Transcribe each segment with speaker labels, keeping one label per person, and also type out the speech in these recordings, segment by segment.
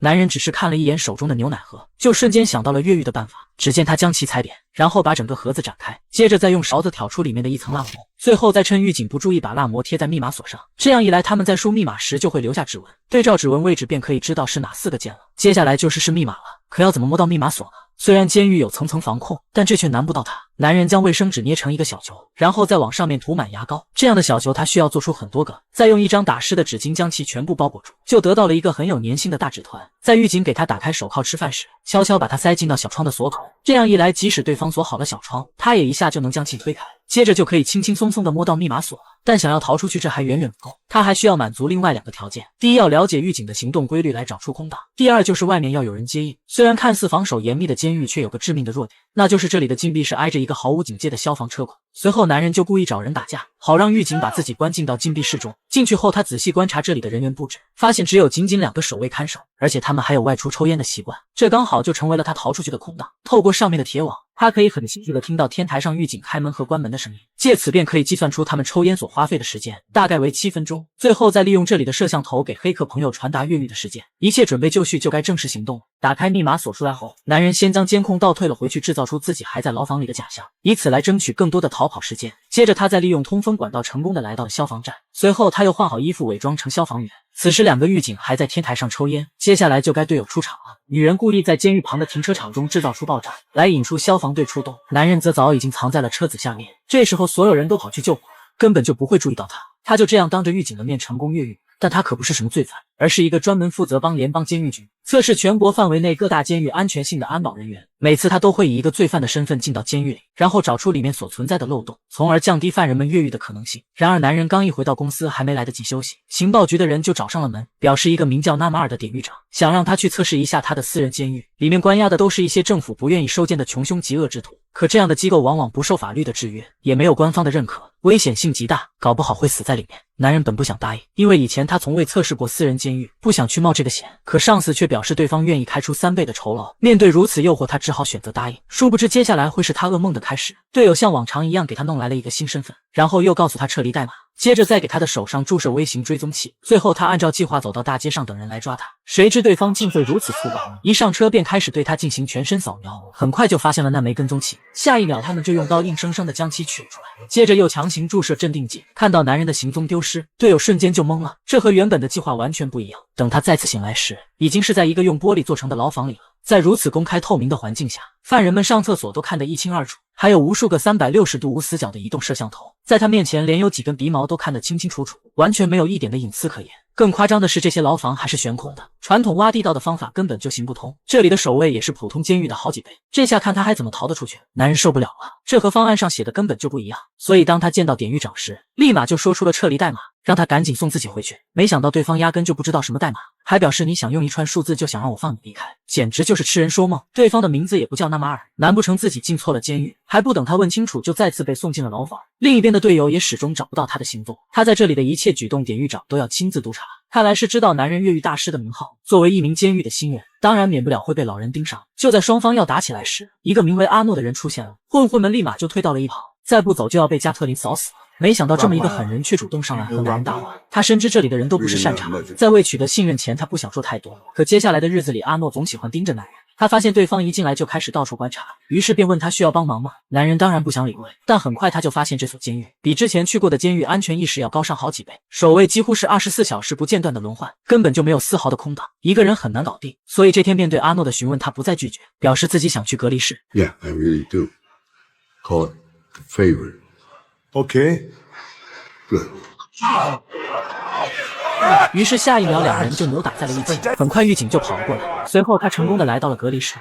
Speaker 1: 男人只是看了一眼手中的牛奶盒，就瞬间想到了越狱的办法。只见他将其踩扁，然后把整个盒子展开，接着再用勺子挑出里面的一层蜡膜，最后再趁狱警不注意把蜡膜贴在密码锁上。这样一来，他们在输密码时就会留下指纹，对照指纹位置便可以知道是哪4个键了。接下来就是试密码了，可要怎么摸到密码锁呢？虽然监狱有层层防控，但这却难不到他。男人将卫生纸捏成一个小球，然后再往上面涂满牙膏。这样的小球他需要做出很多个，再用一张打湿的纸巾将其全部包裹住，就得到了一个很有粘性的大纸团。在狱警给他打开手铐吃饭时，悄悄把它塞进到小窗的锁口。这样一来，即使对方锁好了小窗，他也一下就能将其推开，接着就可以轻轻松松地摸到密码锁了。但想要逃出去，这还远远不够，他还需要满足另外2个条件：第一，要了解狱警的行动规律来找出空档；第二，就是外面要有人接应。虽然看似防守严密的监狱，却有个致命的弱点，那就是这里的禁闭室挨着一个毫无警戒的消防车库。随后，男人就故意找人打架，好让狱警把自己关进到禁闭室中。进去后，他仔细观察这里的人员布置，发现只有仅2个守卫看守，而且他们还有外出抽烟的习惯，这刚好就成为了他逃出去的空档。透过上面的铁网，他可以很清楚地听到天台上狱警开门和关门的声音，借此便可以计算出他们抽烟所花费的时间，大概为7分钟。最后再利用这里的摄像头给黑客朋友传达越狱的时间。一切准备就绪，就该正式行动了。打开密码锁出来后，男人先将监控倒退了回去，制造出自己还在牢房里的假象，以此来争取更多的逃跑时间。接着他再利用通风管道成功的来到了消防站，随后他又换好衣服伪装成消防员。此时2个狱警还在天台上抽烟，接下来就该队友出场了。女人故意在监狱旁的停车场中制造出爆炸，来引出消防队出动。男人则早已经藏在了车子下面，这时候所有人都跑去救火，根本就不会注意到他。他就这样当着狱警的面成功越狱。但他可不是什么罪犯，而是一个专门负责帮联邦监狱局测试全国范围内各大监狱安全性的安保人员。每次他都会以一个罪犯的身份进到监狱里，然后找出里面所存在的漏洞，从而降低犯人们越狱的可能性。然而男人刚一回到公司，还没来得及休息，情报局的人就找上了门，表示一个名叫纳马尔的典狱长想让他去测试一下他的私人监狱，里面关押的都是一些政府不愿意收监的穷凶极恶之徒。可这样的机构往往不受法律的制约，也没有官方的认可，危险性极大，搞不好会死在里面。男人本不想答应，因为以前他从未测试过私人监狱，不想去冒这个险。可上司却表示对方愿意开出3倍的酬劳，面对如此诱惑，他只好选择答应。殊不知接下来会是他噩梦的开始。队友像往常一样给他弄来了一个新身份，然后又告诉他撤离代码，接着再给他的手上注射微型追踪器。最后他按照计划走到大街上等人来抓他，谁知对方竟会如此粗暴，一上车便开始对他进行全身扫描，很快就发现了那枚跟踪器。下一秒他们就用刀硬生生的将其取出来，接着又强行注射镇定剂。看到男人的行踪丢失，队友瞬间就懵了，这和原本的计划完全不一样。等他再次醒来时，已经是在一个用玻璃做成的牢房里了。在如此公开透明的环境下，犯人们上厕所都看得一清二楚，还有无数个360度无死角的移动摄像头，在他面前连有几根鼻毛都看得清清楚楚，完全没有一点的隐私可言。更夸张的是，这些牢房还是悬空的，传统挖地道的方法根本就行不通，这里的守卫也是普通监狱的好几倍，这下看他还怎么逃得出去。男人受不了了，这和方案上写的根本就不一样，所以当他见到典狱长时，立马就说出了撤离代码，让他赶紧送自己回去。没想到对方压根就不知道什么代码，还表示你想用一串数字就想让我放你离开，简直就是痴人说梦。对方的名字也不叫纳马尔，难不成自己进错了监狱？还不等他问清楚，就再次被送进了牢房。另一边的队友也始终找不到他的行踪，他在这里的一切举动，典狱长都要亲自督查。看来是知道男人越狱大师的名号，作为一名监狱的新人，当然免不了会被老人盯上。就在双方要打起来时，一个名为阿诺的人出现了，混混们立马就退到了一旁，再不走就要被加特林扫死了。没想到这么一个狠人却主动上来和男人搭话，他深知这里的人都不是善茬，在未取得信任前他不想说太多。可接下来的日子里，阿诺总喜欢盯着男人，他发现对方一进来就开始到处观察，于是便问他需要帮忙吗？男人当然不想理会，但很快他就发现这所监狱比之前去过的监狱安全意识要高上好几倍，守卫几乎是24小时不间断的轮换，根本就没有丝毫的空档，一个人很难搞定。所以这天面对阿诺的询问，他不再拒绝，表示自己想去隔离室。
Speaker 2: Yeah, I really do. Call it a favor.
Speaker 3: Okay.
Speaker 2: Good.
Speaker 1: 于是下一秒两人就扭打在了一起，很快狱警就跑了过来，随后他成功的来到了隔离室。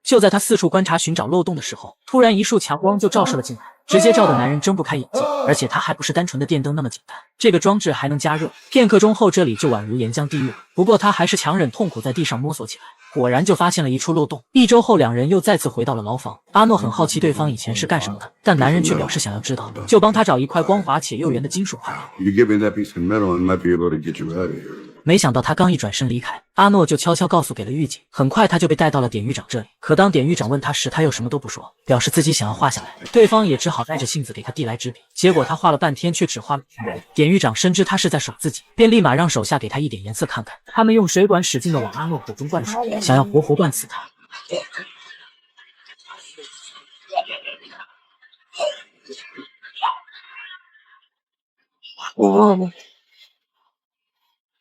Speaker 1: 就在他四处观察寻找漏洞的时候，突然一束强光就照射了进来，直接照得男人睁不开眼睛，而且它还不是单纯的电灯那么简单，这个装置还能加热。片刻钟后，这里就宛如岩浆地狱，不过他还是强忍痛苦在地上摸索起来，果然就发现了一处漏洞。1周后，两人又再次回到了牢房。阿诺很好奇对方以前是干什么的，但男人却表示想要知道，就帮他找一块光滑且又圆的金属块。
Speaker 2: You give me that piece of metal and might be able to get you out of here.
Speaker 1: 没想到他刚一转身离开，阿诺就悄悄告诉给了狱警。很快他就被带到了典狱长这里。可当典狱长问他时，他又什么都不说，表示自己想要画下来。对方也只好耐着性子给他递来纸笔。结果他画了半天，却只画了1人。典狱长深知他是在耍自己，便立马让手下给他一点颜色看看。他们用水管使劲的往阿诺口中灌水，想要活活灌死他。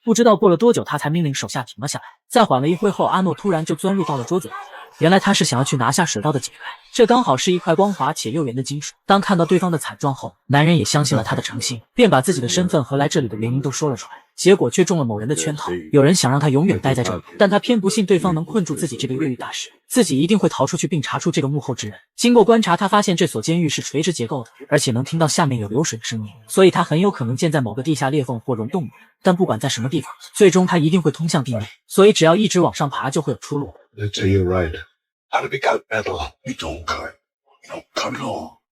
Speaker 1: 不知道过了多久，他才命令手下停了下来。再缓了一会后，阿诺突然就钻入到了桌子里。原来他是想要去拿下水稻的解开，这刚好是一块光滑且又圆的金属。当看到对方的惨状后，男人也相信了他的诚信，便把自己的身份和来这里的原因都说了出来。结果却中了某人的圈套，有人想让他永远待在这里，但他偏不信对方能困住自己这个越狱大师，自己一定会逃出去并查出这个幕后之人。经过观察，他发现这所监狱是垂直结构的，而且能听到下面有流水的声音，所以他很有可能建在某个地下裂缝或溶洞里。但不管在什么地方，最终他一定会通向地面，所以只要一直往上爬，就会有出路。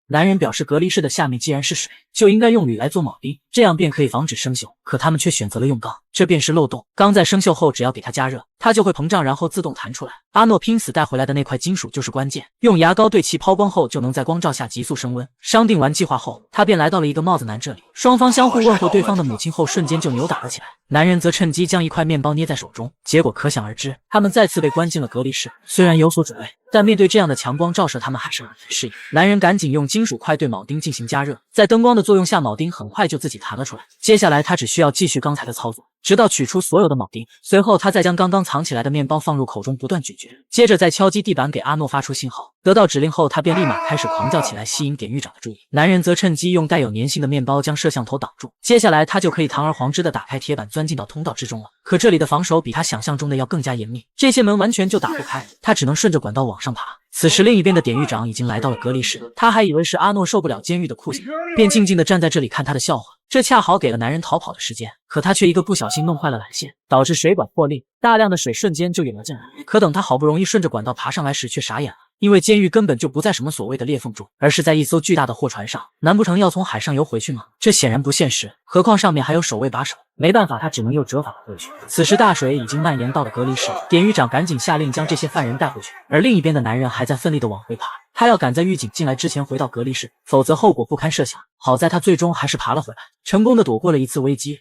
Speaker 1: 男人表示，隔离室的下面既然是水，就应该用铝来做铆钉，这样便可以防止生锈。可他们却选择了用钢，这便是漏洞。钢在生锈后，只要给它加热，它就会膨胀，然后自动弹出来。阿诺拼死带回来的那块金属就是关键，用牙膏对其抛光后，就能在光照下急速升温。商定完计划后，他便来到了一个帽子男这里，双方相互问候对方的母亲后，瞬间就扭打了起来。男人则趁机将一块面包捏在手中，结果可想而知，他们再次被关进了隔离室。虽然有所准备，但面对这样的强光照射，他们还是很难适应。男人赶紧用金属块对铆钉进行加热，在灯光的作用下，铆钉很快就自己弹了出来。接下来他只需要继续刚才的操作，直到取出所有的铆钉。随后他再将刚刚藏起来的面包放入口中，不断咀嚼，接着再敲击地板给阿诺发出信号。得到指令后，他便立马开始狂叫起来，吸引典狱长的注意。男人则趁机用带有粘性的面包将摄像头挡住，接下来他就可以堂而皇之的打开铁板，钻进到通道之中了。可这里的防守比他想象中的要更加严密，这些门完全就打不开，他只能顺着管道往上爬。此时另一边的典狱长已经来到了隔离室，他还以为是阿诺受不了监狱的酷刑，便静静的站在这里看他的笑话。这恰好给了男人逃跑的时间，可他却一个不小心弄坏了缆线，导致水管破裂，大量的水瞬间就引了进来。可等他好不容易顺着管道爬上来时，却傻眼了。因为监狱根本就不在什么所谓的裂缝中，而是在一艘巨大的货船上。难不成要从海上游回去吗？这显然不现实，何况上面还有守卫把守。没办法，他只能又折返了回去。此时大水已经蔓延到了隔离室，典狱长赶紧下令将这些犯人带回去，而另一边的男人还在奋力的往回爬，他要赶在狱警进来之前回到隔离室，否则后果不堪设想。好在他最终还是爬了回来，成功的躲过了一次危机。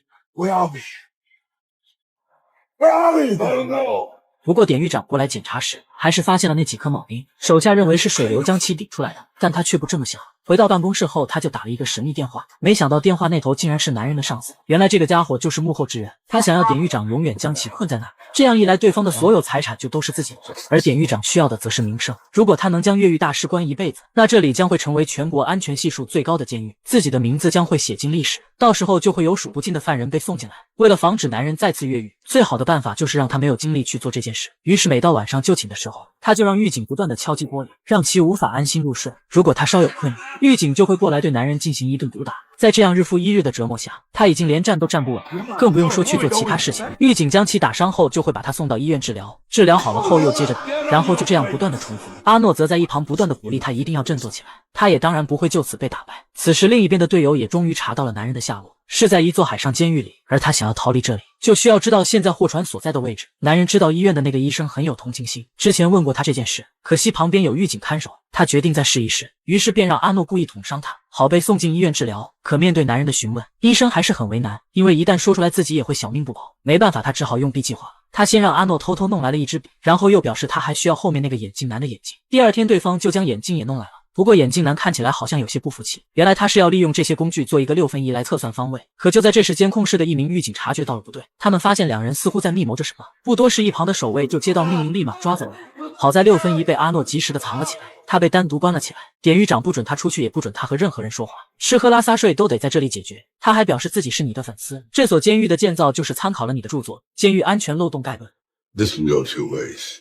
Speaker 1: 不过典狱长过来检查时，还是发现了那几颗铆钉，手下认为是水流将其顶出来的，但他却不这么想。回到办公室后，他就打了一个神秘电话，没想到电话那头竟然是男人的上司。原来这个家伙就是幕后之人，他想要典狱长永远将其困在那儿，这样一来，对方的所有财产就都是自己的，而典狱长需要的则是名声。如果他能将越狱大师关一辈子，那这里将会成为全国安全系数最高的监狱，自己的名字将会写进历史，到时候就会有数不尽的犯人被送进来。为了防止男人再次越狱，最好的办法就是让他没有精力去做这件事。于是每到晚上就寝的时候，他就让狱警不断的敲击玻璃，让其无法安心入睡。如果他稍有困意，狱警就会过来对男人进行一顿毒打。在这样日复一日的折磨下，他已经连站都站不稳，更不用说去做其他事情。狱警将其打伤后，就会把他送到医院治疗，治疗好了后又接着打，然后就这样不断的重复。阿诺则在一旁不断的鼓励他一定要振作起来，他也当然不会就此被打败。此时另一边的队友也终于查到了男人的下落，是在一座海上监狱里，而他想要逃离这里，就需要知道现在货船所在的位置。男人知道医院的那个医生很有同情心，之前问过他这件事，可惜旁边有狱警看守，他决定再试一试，于是便让阿诺故意捅伤他，好被送进医院治疗。可面对男人的询问，医生还是很为难，因为一旦说出来自己也会小命不保。没办法，他只好用 B 计划。他先让阿诺偷偷弄来了一支笔，然后又表示他还需要后面那个眼镜男的眼睛。第二天对方就将眼镜也弄来了，不过眼镜男看起来好像有些不服气，原来他是要利用这些工具做一个6分仪来测算方位。可就在这时，监控室的一名狱警察觉到了不对，他们发现两人似乎在密谋着什么，不多时一旁的守卫就接到命令，立马抓走了。好在6分仪被阿诺及时的藏了起来，他被单独关了起来，典狱长不准他出去，也不准他和任何人说话，吃喝拉撒睡都得在这里解决。他还表示自己是你的粉丝，这所监狱的建造就是参考了你的著作《监狱安全漏洞概论》。
Speaker 2: This can go two ways.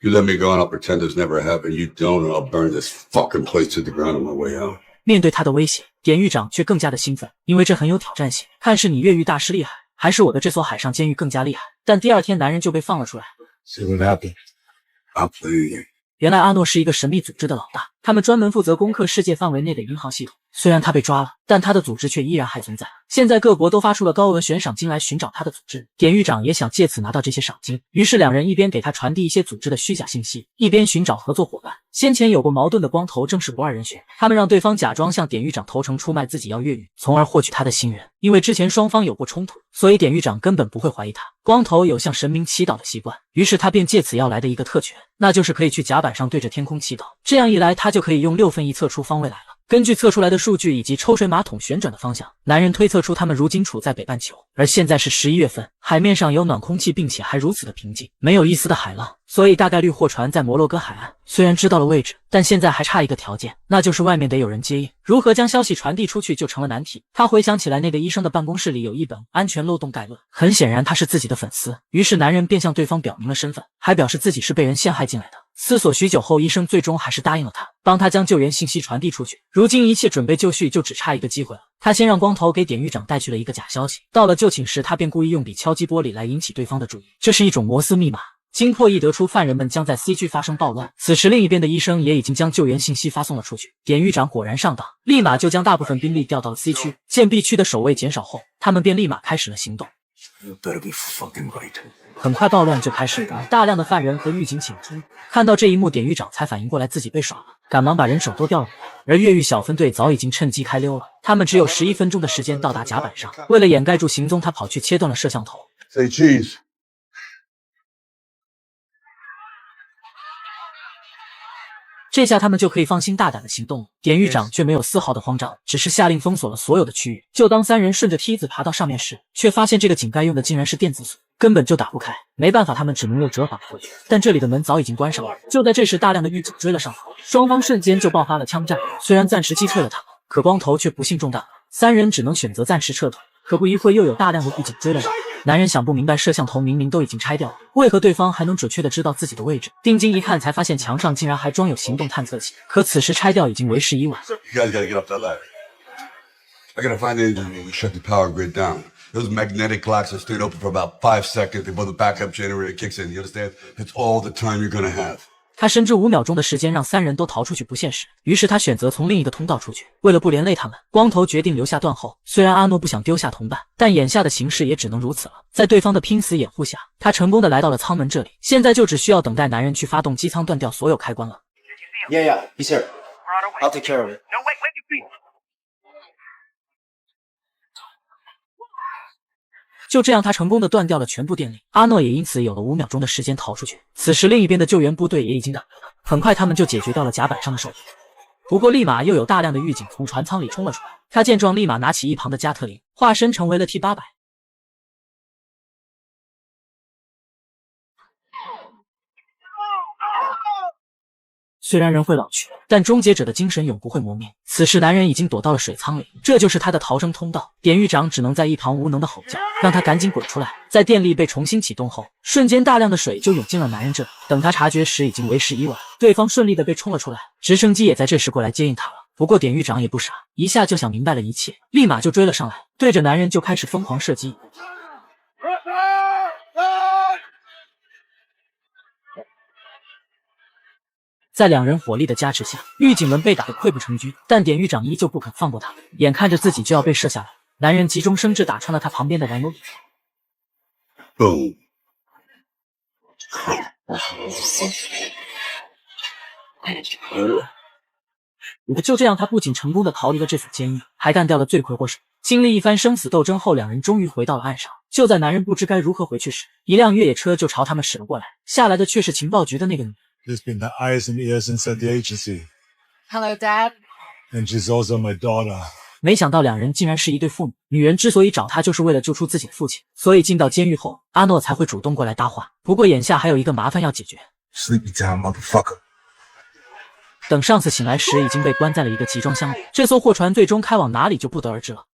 Speaker 2: You let me go and I'll pretend it's never happened. You don't and I'll burn this fucking place to the ground on my way out.
Speaker 1: 面对他的威胁，典狱长却更加的兴奋，因为这很有挑战性，看是你越狱大师厉害，还是我的这所海上监狱更加厉害。但第二天男人就被放了出来。
Speaker 2: See what happened? I'll play the game.
Speaker 1: 原来阿诺是一个神秘组织的老大，他们专门负责攻克世界范围内的银行系统，虽然他被抓了，但他的组织却依然还存在。现在各国都发出了高额悬赏金来寻找他的组织，典狱长也想借此拿到这些赏金，于是两人一边给他传递一些组织的虚假信息，一边寻找合作伙伴。先前有过矛盾的光头正是不二人选，他们让对方假装向典狱长投诚出卖自己要越狱，从而获取他的信任。因为之前双方有过冲突，所以典狱长根本不会怀疑他。光头有向神明祈祷的习惯，于是他便借此要来的一个特权，那就是可以去甲板上对着天空祈祷，这样一来他就可以用6分1测出方位来了。根据测出来的数据以及抽水马桶旋转的方向，男人推测出他们如今处在北半球，而现在是11月份，海面上有暖空气，并且还如此的平静，没有一丝的海浪，所以大概率货船在摩洛哥海岸。虽然知道了位置，但现在还差一个条件，那就是外面得有人接应。如何将消息传递出去就成了难题。他回想起来，那个医生的办公室里有一本《安全漏洞概论》，很显然他是自己的粉丝，于是男人便向对方表明了身份，还表示自己是被人陷害进来的。思索许久后，医生最终还是答应了他，帮他将救援信息传递出去。如今一切准备就绪，就只差一个机会了。他先让光头给典狱长带去了一个假消息，到了就寝时，他便故意用笔敲击玻璃来引起对方的注意，这是一种摩斯密码。经破译得出，犯人们将在 C 区发生暴乱。此时另一边的医生也已经将救援信息发送了出去。典狱长果然上当，立马就将大部分兵力调到了 C 区。见 B 区的守卫减少后，他们便立马开始了行动。很快暴乱就开始了，大量的犯人和狱警请出。看到这一幕，典狱长才反应过来自己被耍了，赶忙把人手都调了回来。而越狱小分队早已经趁机开溜了，他们只有11分钟的时间到达甲板上。为了掩盖住行踪，他跑去切断了摄像头。
Speaker 2: Say cheese.
Speaker 1: 这下他们就可以放心大胆的行动了。典狱长却没有丝毫的慌张，只是下令封锁了所有的区域。就当3人顺着梯子爬到上面时，却发现这个井盖用的竟然是电子锁，根本就打不开。没办法，他们只能用折返过去，但这里的门早已经关上了。就在这时，大量的狱警追了上来，双方瞬间就爆发了枪战。虽然暂时击退了他们，可光头却不幸中弹了。3人只能选择暂时撤退。可不一会，又有大量的狱警追了上来。男人想不明白，摄像头明明都已经拆掉了，为何对方还能准确的知道自己的位置？定睛一看，才发现墙上竟然还装有行动探测器。可此时拆掉已经为时已晚。
Speaker 2: You guys gotta get up that ladder. I gotta find the engineer. Shut the power grid down. Those magnetic clocks are stayed open for about 5 seconds before the backup generator kicks in. You understand? That's all the time you're gonna have.
Speaker 1: 他深知5秒钟的时间让3人都逃出去不现实，于是他选择从另一个通道出去。为了不连累他们，光头决定留下断后。虽然阿诺不想丢下同伴，但眼下的形势也只能如此了。在对方的拼死掩护下，他成功的来到了舱门这里。现在就只需要等待男人去发动机舱，断掉所有开关了。
Speaker 3: Yeah, he's here. I'll take care of it.
Speaker 4: No, wait.
Speaker 1: 就这样，他成功的断掉了全部电力。阿诺也因此有了5秒钟的时间逃出去。此时，另一边的救援部队也已经赶来了，很快他们就解决掉了甲板上的守卫。不过，立马又有大量的狱警从船舱里冲了出来。他见状，立马拿起一旁的加特林，化身成为了 T800。虽然人会老去，但终结者的精神永不会磨灭。此时男人已经躲到了水舱里，这就是他的逃生通道。典狱长只能在一旁无能的吼叫，让他赶紧滚出来。在电力被重新启动后，瞬间大量的水就涌进了男人这里。等他察觉时，已经为时已晚，对方顺利的被冲了出来，直升机也在这时过来接应他了。不过典狱长也不傻，一下就想明白了一切，立马就追了上来，对着男人就开始疯狂射击。在2人火力的加持下，狱警们被打得溃不成军，但典狱长依旧不肯放过他们。眼看着自己就要被射下来，男人急中生智，打穿了他旁边的燃油。
Speaker 2: Boom.
Speaker 1: 就这样，他不仅成功的逃离了这所监狱，还干掉了罪魁祸首。经历一番生死斗争后，2人终于回到了岸上。就在男人不知该如何回去时，一辆越野车就朝他们驶了过来，下来的却是情报局的那个女人。
Speaker 5: She's been the eyes and ears inside the agency.
Speaker 6: Hello, Dad.
Speaker 5: And she's also my daughter.
Speaker 1: 没想到2人竟然是一对父女。女人之所以找他，就是为了救出自己的父亲。所以进到监狱后，阿诺才会主动过来搭话。不过眼下还有一个麻烦要解决。
Speaker 2: Sleepy time, motherfucker.
Speaker 1: 等上次醒来时，已经被关在了一个集装箱里。这艘货船最终开往哪里就不得而知了。